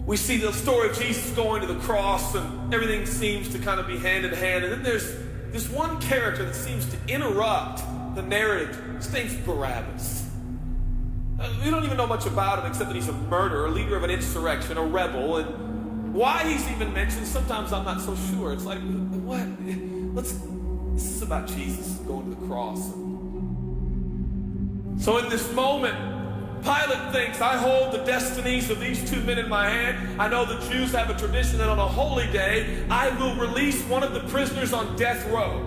we see the story of Jesus going to the cross, and everything seems to kind of be hand in hand. And then there's this one character that seems to interrupt the narrative. His name's Barabbas. We don't even know much about him except that he's a murderer, a leader of an insurrection, a rebel. And why he's even mentioned, sometimes I'm not so sure. It's like, what? This is about Jesus going to the cross. So in this moment, Pilate thinks, I hold the destinies of these two men in my hand. I know the Jews have a tradition that on a holy day, I will release one of the prisoners on death row.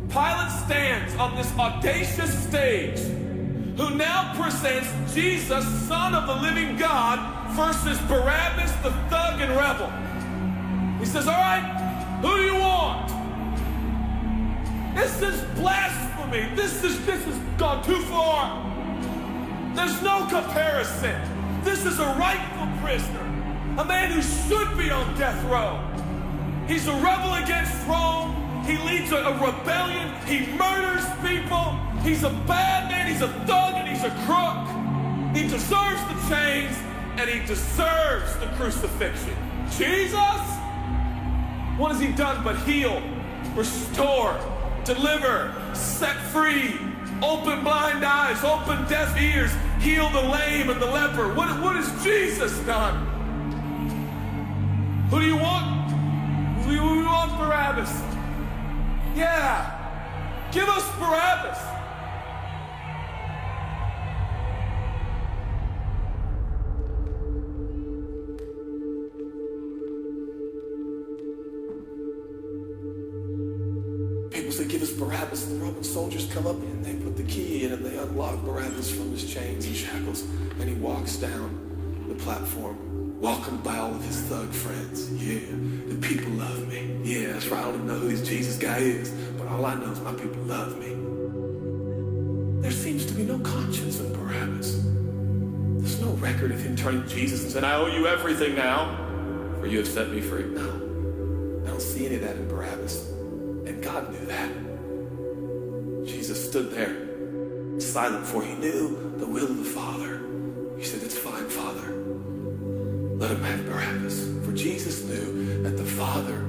Pilate stands on this audacious stage, who now presents Jesus, Son of the living God, versus Barabbas, the thug and rebel. He says, all right, who do you want? This is blasphemy. This has gone too far. There's no comparison. This is a rightful prisoner, a man who should be on death row. He's a rebel against Rome. He leads a rebellion. He murders people. He's a bad man. He's a thug and he's a crook. He deserves the chains and he deserves the crucifixion. Jesus? What has he done but heal, restore, deliver, set free, open blind eyes, open deaf ears, heal the lame and the leper? What has Jesus done? Who do you want? We want Barabbas. Yeah, give us Barabbas. People say, give us Barabbas. The Roman soldiers come up and they put the key in and they unlock Barabbas from his chains and shackles. And he walks down the platform, welcomed by all of his thug friends. Yeah, the people love me. Yeah, that's right. I don't even know who this Jesus guy is, but all I know is my people love me. There seems to be no conscience in Barabbas. There's no record of him turning to Jesus and saying, I owe you everything now, for you have set me free. No, I don't see any of that in Barabbas. And God knew that. Jesus stood there, silent, for he knew the will of the Father. He said, it's fine, Father. Let him have Barabbas. For Jesus knew that the Father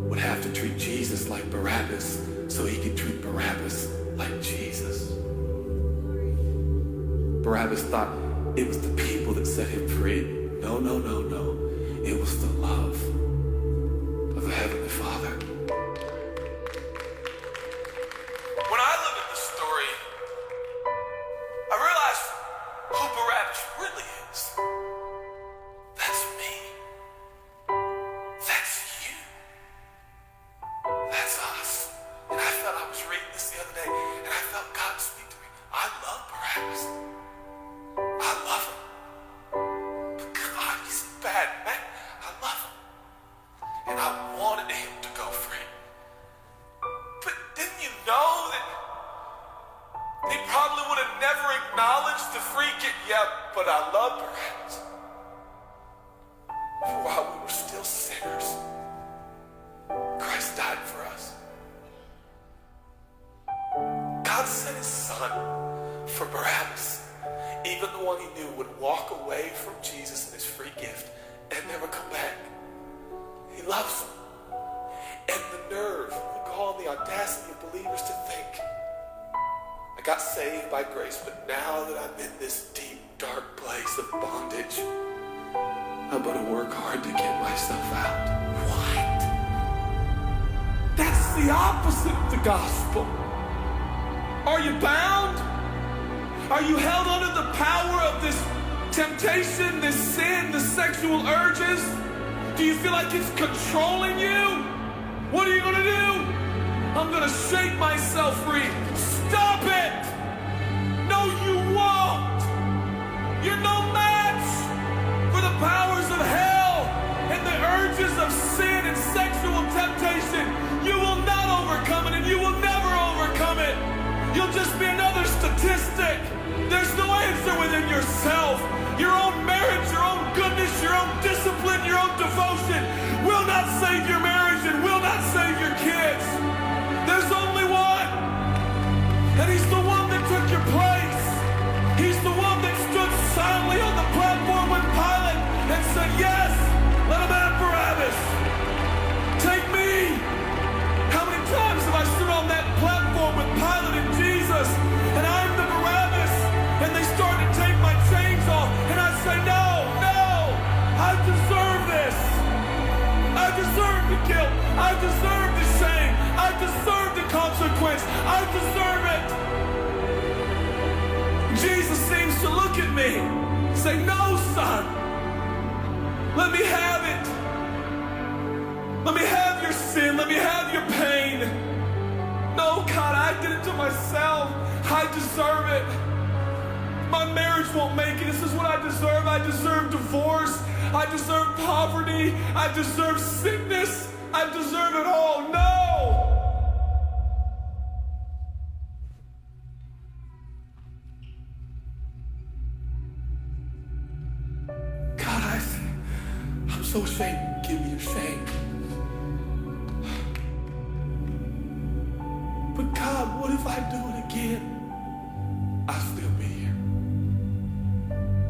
would have to treat Jesus like Barabbas so he could treat Barabbas like Jesus. Barabbas thought it was the people that set him free. No, no, no, no. It was the love of the Heavenly Father. When I look at this story, I realize who Barabbas really is. That's me. That's you. That's us. And I felt, I was reading this the other day, and I felt God speak to me. I love Barabbas. I love him. But God, he's a bad man. I love him. And I wanted him to go free. But didn't you know that he probably would have never acknowledged the free gift? Yeah, but I love Barabbas. For while we were still sinners, Christ died for us. God sent his Son for Barabbas, even the one he knew would walk away from Jesus and his free gift and never come back. He loves him. And the nerve, the gall, and the audacity of believers to think, I got saved by grace, but now that I'm in this deep, dark place of bondage, I'm going to work hard to get myself out. What? That's the opposite of the gospel. Are you bound? Are you held under the power of this temptation, this sin, the sexual urges? Do you feel like it's controlling you? What are you going to do? I'm going to shake myself free. Stop it! No, you won't! You're no match for the powers of hell and the urges of sin and sexual temptation. You will not overcome it, and you will never overcome it. You'll just be another statistic. There's no answer within yourself. Your own marriage, your own goodness, your own discipline, your own devotion will not save your marriage and will not save your kids. There's only one. And he's the one that took your place. He's the one that stood silently on the platform with Pilate and said, yes, deserve it. Jesus seems to look at me and say, no, son, let me have it. Let me have your sin. Let me have your pain. No, God, I did it to myself. I deserve it. My marriage won't make it. This is what I deserve. I deserve divorce. I deserve poverty. I deserve sickness. I deserve it all. No! God, I'm so ashamed. Give me your shame. But God, what if I do it again? I'll still be here.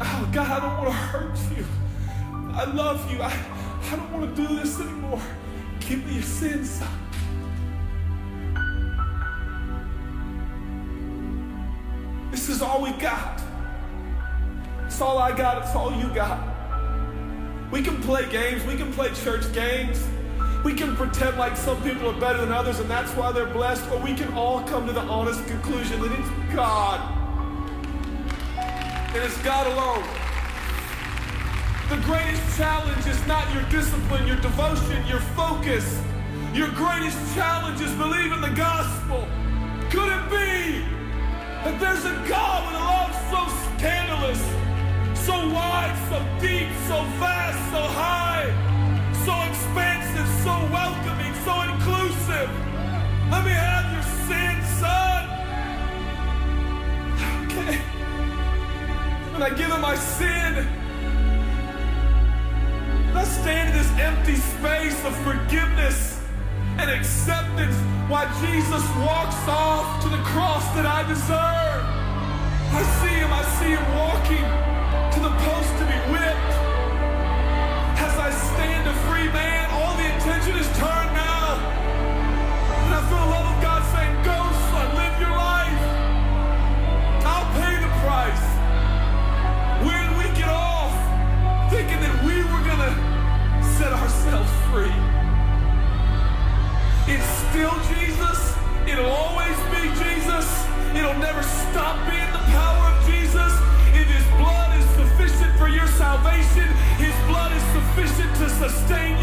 Oh, God, I don't want to hurt you. I love you. I don't want to do this anymore. Give me your sins, son. This is all we got. It's all I got. It's all you got. We can play games. We can play church games. We can pretend like some people are better than others and that's why they're blessed, or we can all come to the honest conclusion that it's God. And it's God alone. The greatest challenge is not your discipline, your devotion, your focus. Your greatest challenge is believing the gospel. Could it be that there's a God with a love so scandalous, so wide, so deep, so vast, so high, so expansive, so welcoming, so inclusive? Let me have your sin, son. Okay. When I give him my sin, I stand in this empty space of forgiveness and acceptance while Jesus walks off to the cross that I deserve. I see him walking to the post to be whipped. As I stand a free man, all the attention is turned now. And I feel the love of God saying, go, son, live your life. I'll pay the price. Where did we get off thinking that we were going to set ourselves free? It's still Jesus. It'll always be Jesus. It'll never stop being the power of Jesus. If his blood is sufficient for your salvation, his blood is sufficient to sustain